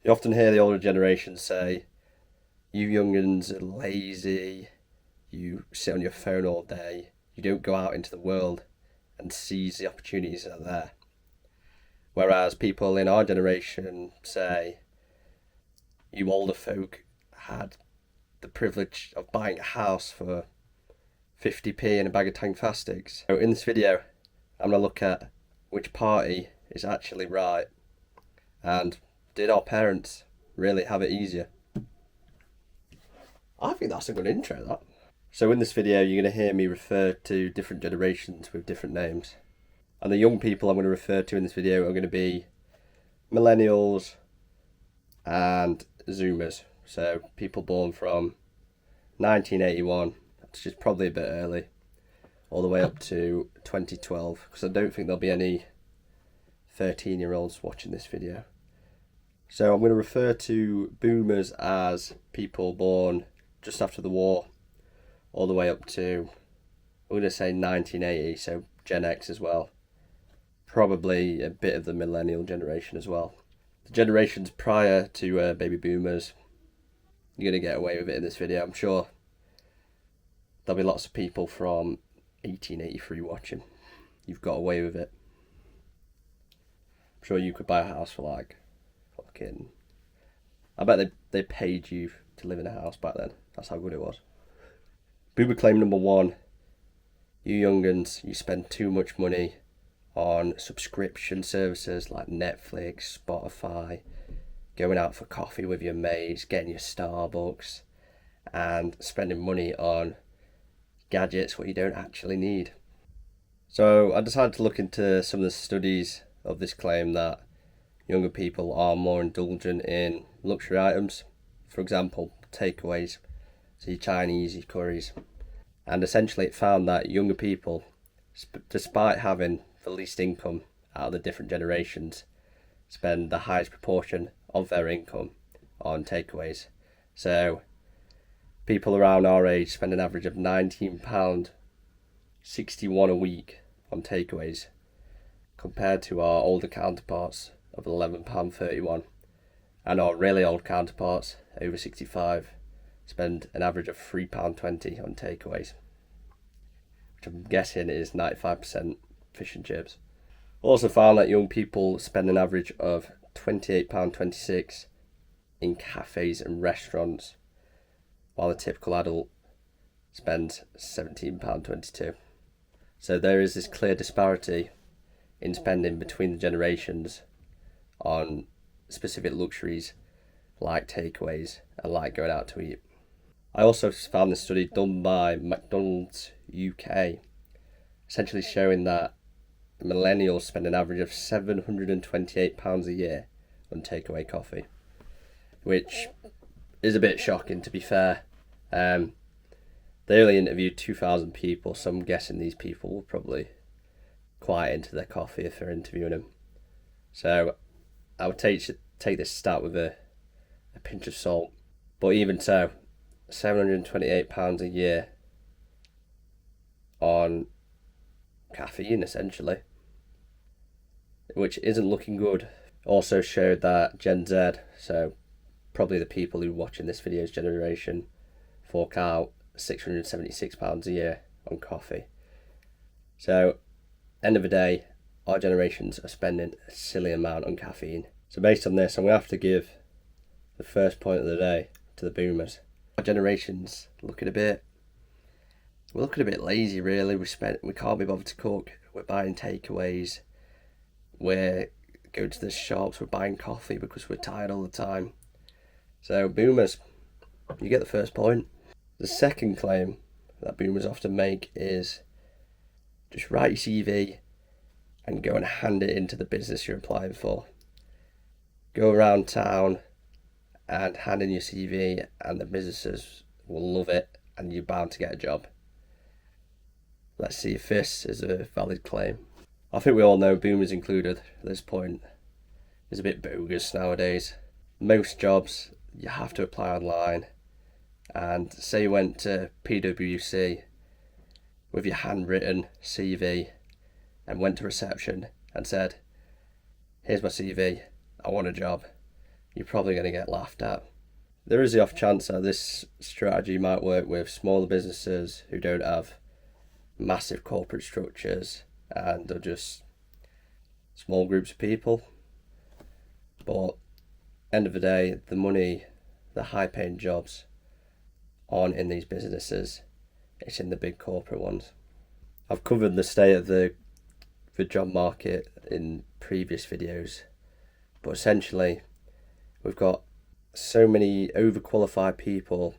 You often hear the older generation say, you young'uns are lazy, you sit on your phone all day, you don't go out into the world and seize the opportunities that are there. Whereas people in our generation say, you older folk had the privilege of buying a house for 50p and a bag of Tang Fastics. So in this video, I'm going to look at which party is actually right, and did our parents really have it easier? I think that's a good intro, that. So in this video, you're going to hear me refer to different generations with different names. And the young people I'm going to refer to in this video are going to be Millennials and Zoomers. So people born from 1981, which is probably a bit early, all the way up to 2012, because I don't think there'll be any 13-year-olds watching this video. So I'm going to refer to boomers as people born just after the war, all the way up to, I'm going to say 1980, so Gen X as well. Probably a bit of the millennial generation as well. The generations prior to baby boomers, you're going to get away with it in this video. I'm sure there'll be lots of people from 1883 watching. You've got away with it. I'm sure you could buy a house for like fucking, I bet they paid you to live in a house back then. That's how good it was. Boomer claim number one: you young'uns, you spend too much money on subscription services like Netflix, Spotify, going out for coffee with your mates, getting your Starbucks, and spending money on gadgets what you don't actually need. So I decided to look into some of the studies of this claim that younger people are more indulgent in luxury items. For example, takeaways, so your Chinese, your curries. And essentially it found that younger people, despite having the least income out of the different generations, spend the highest proportion of their income on takeaways. So people around our age spend an average of £19.61 a week on takeaways, compared to our older counterparts of £11.31, and our really old counterparts over 65 spend an average of £3.20 on takeaways, which I'm guessing is 95% fish and chips. Also found that young people spend an average of £28.26 in cafes and restaurants, while a typical adult spends £17.22. So there is this clear disparity in spending between the generations on specific luxuries like takeaways and like going out to eat. I also found this study done by McDonald's UK, essentially showing that millennials spend an average of £728 a year on takeaway coffee, which is a bit shocking, to be fair. They only interviewed 2,000 people, so I'm guessing these people were probably quite into their coffee if they're interviewing them. So I would take this stat with a pinch of salt. But even so, £728 a year on caffeine, essentially, which isn't looking good. Also showed that Gen Z, so probably the people who are watching this video's generation, fork out £676 a year on coffee. So, end of the day, our generations are spending a silly amount on caffeine. So based on this, I'm going to have to give the first point of the day to the boomers. Our generations we're looking a bit lazy, really. We can't be bothered to cook. We're buying takeaways. We're going to the shops. We're buying coffee because we're tired all the time. So boomers, you get the first point. The second claim that boomers often make is just write your CV and go and hand it into the business you're applying for. Go around town and hand in your CV, and the businesses will love it and you're bound to get a job. Let's see if this is a valid claim. I think we all know, boomers included at this point, is a bit bogus nowadays. Most jobs you have to apply online, and say you went to PwC with your handwritten CV and went to reception and said, here's my CV, I want a job. you're probably going to get laughed at. There is the off chance that this strategy might work with smaller businesses who don't have massive corporate structures and are just small groups of people. But end of the day, the money, the high paying jobs aren't in these businesses, it's in the big corporate ones. I've covered the state of the job market in previous videos, but essentially we've got so many overqualified people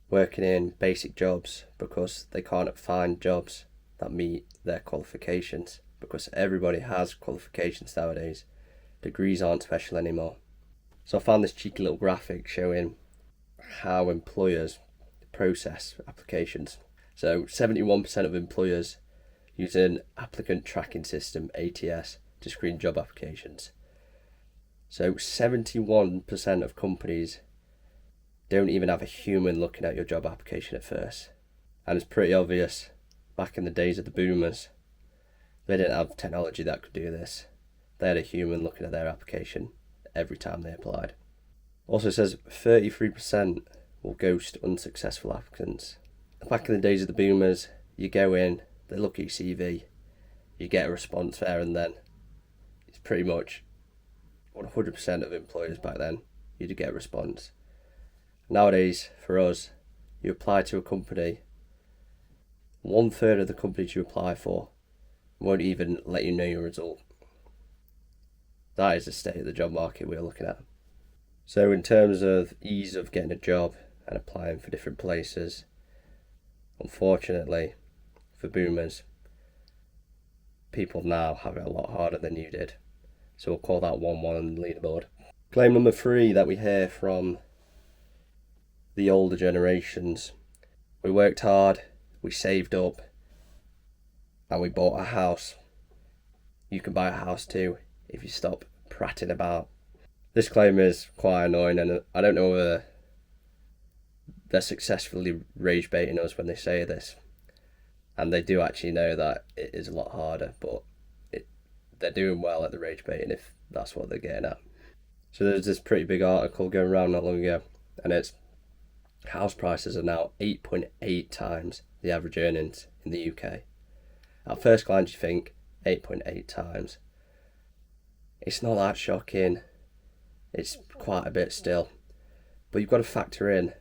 working in basic jobs because they can't find jobs that meet their qualifications, because everybody has qualifications nowadays. Degrees aren't special anymore. So I found this cheeky little graphic showing how employers process applications. So 71% of employers use an applicant tracking system, ATS, to screen job applications. So 71% of companies don't even have a human looking at your job application at first. And it's pretty obvious, back in the days of the boomers, they didn't have technology that could do this. They had a human looking at their application every time they applied. Also says 33% will ghost unsuccessful applicants. Back in the days of the boomers, you go in, they look at your CV, you get a response there and then. It's pretty much 100% of employers back then, you'd get a response. Nowadays, for us, you apply to a company, 1/3 of the companies you apply for won't even let you know your result. That is the state of the job market we're looking at. So in terms of ease of getting a job and applying for different places, unfortunately for boomers, people now have it a lot harder than you did. So we'll call that 1-1 on the leaderboard. Claim number 3 that we hear from the older generations: we worked hard, we saved up, and we bought a house. You can buy a house too if you stop prattling about. This claim is quite annoying, and I don't know whether they're successfully rage baiting us when they say this, and they do actually know that it is a lot harder, but they're doing well at the rage baiting if that's what they're getting at. So there's this pretty big article going around not long ago, and it's house prices are now 8.8 times the average earnings in the UK. At first glance you think 8.8 times. It's not that shocking, it's quite a bit still, but you've got to factor in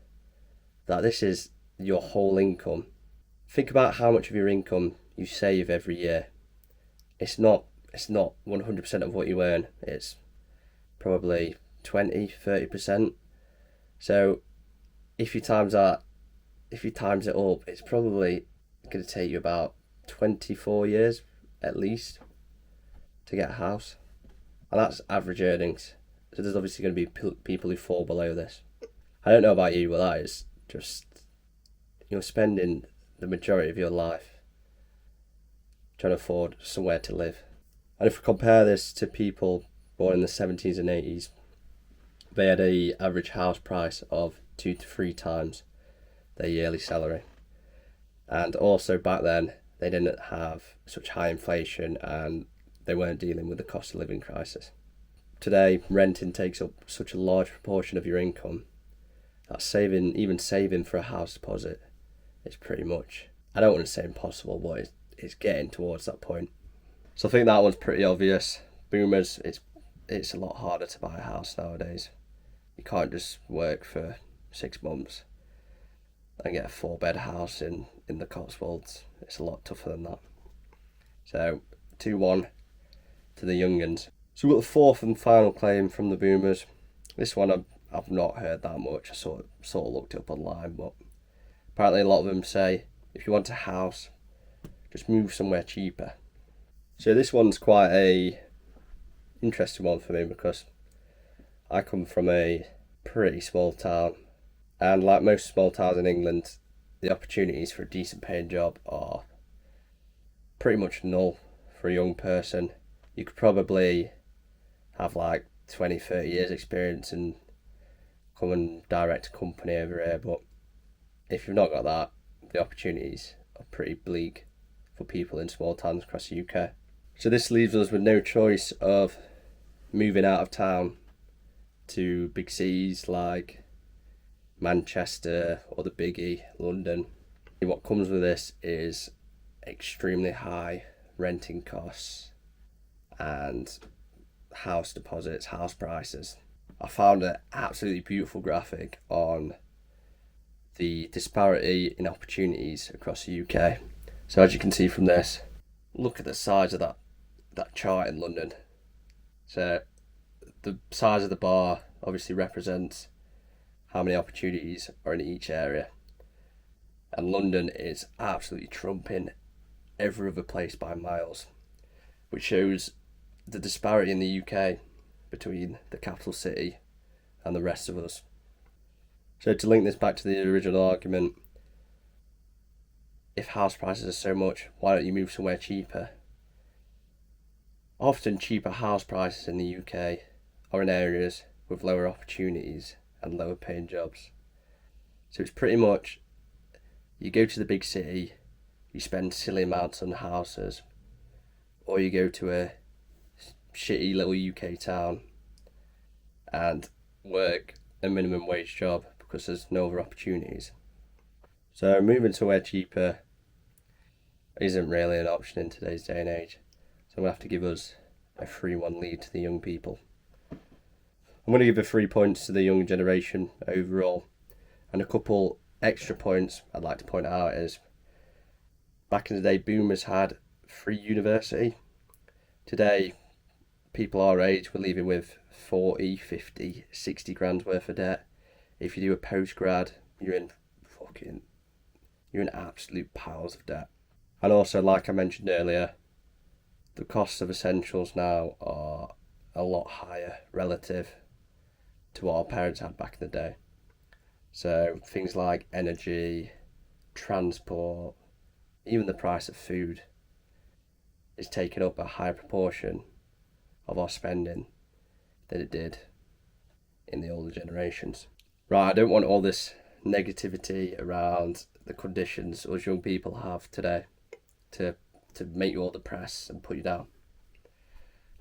that this is your whole income. Think about how much of your income you save every year. It's not 100% of what you earn, it's probably 20-30%. So if you times it up, it's probably going to take you about 24 years at least to get a house, and that's average earnings. So there's obviously going to be people who fall below this. I don't know about you, but that is just, you're spending the majority of your life trying to afford somewhere to live. And if we compare this to people born in the 70s and 80s, they had a average house price of 2 to 3 times their yearly salary. And also back then, they didn't have such high inflation and they weren't dealing with the cost of living crisis. Today, renting takes up such a large proportion of your income that saving for a house deposit is pretty much, I don't want to say impossible, but it's getting towards that point. So I think that one's pretty obvious. Boomers, it's a lot harder to buy a house nowadays. You can't just work for 6 months and get a 4-bed house in the Cotswolds. It's a lot tougher than that. So 2-1 to the young'uns. So we've got the fourth and final claim from the boomers. This one I've not heard that much. I sort of looked it up online, but apparently a lot of them say if you want a house, just move somewhere cheaper. So this one's quite a interesting one for me because I come from a pretty small town, and like most small towns in England, the opportunities for a decent paying job are pretty much null for a young person. You could probably have like 20-30 years experience and come and direct a company over here, but if you've not got that, the opportunities are pretty bleak for people in small towns across the UK. So this leaves us with no choice of moving out of town to big cities like Manchester or the biggie, London. What comes with this is extremely high renting costs and house deposits, house prices. I found an absolutely beautiful graphic on the disparity in opportunities across the UK. So as you can see from this, look at the size of that chart in London. So the size of the bar obviously represents how many opportunities are in each area. And London is absolutely trumping every other place by miles, which shows the disparity in the UK between the capital city and the rest of us. So to link this back to the original argument, if house prices are so much, why don't you move somewhere cheaper? Often cheaper house prices in the UK are in areas with lower opportunities and lower paying jobs. So it's pretty much, you go to the big city, you spend silly amounts on houses, or you go to a shitty little UK town and work a minimum wage job because there's no other opportunities. So moving somewhere cheaper isn't really an option in today's day and age. So I'm going to have to give us a 3-1 lead to the young people. I'm going to give the 3 points to the young generation overall, and a couple extra points I'd like to point out is, back in the day, boomers had free university. Today, people our age were leaving with 40, 50, 60 grand worth of debt. If you do a postgrad, you're in absolute piles of debt. And also, like I mentioned earlier, the costs of essentials now are a lot higher relative to what our parents had back in the day. So things like energy, transport, even the price of food is taking up a higher proportion of our spending than it did in the older generations. Right, I don't want all this negativity around the conditions us young people have today to make you all depressed and put you down.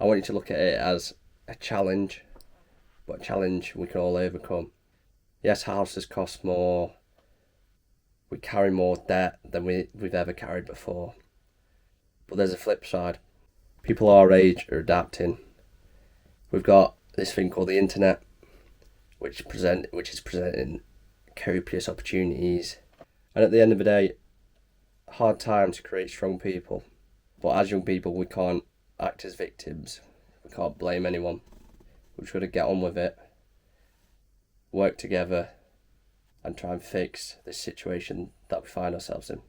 I want you to look at it as a challenge, but a challenge we can all overcome. Yes, houses cost more, we carry more debt than we've ever carried before, but there's a flip side. People our age are adapting. We've got this thing called the internet, which is presenting copious opportunities, and at the end of the day, hard time to create strong people. But as young people, we can't act as victims. We can't blame anyone. We've got to get on with it, work together, and try and fix this situation that we find ourselves in.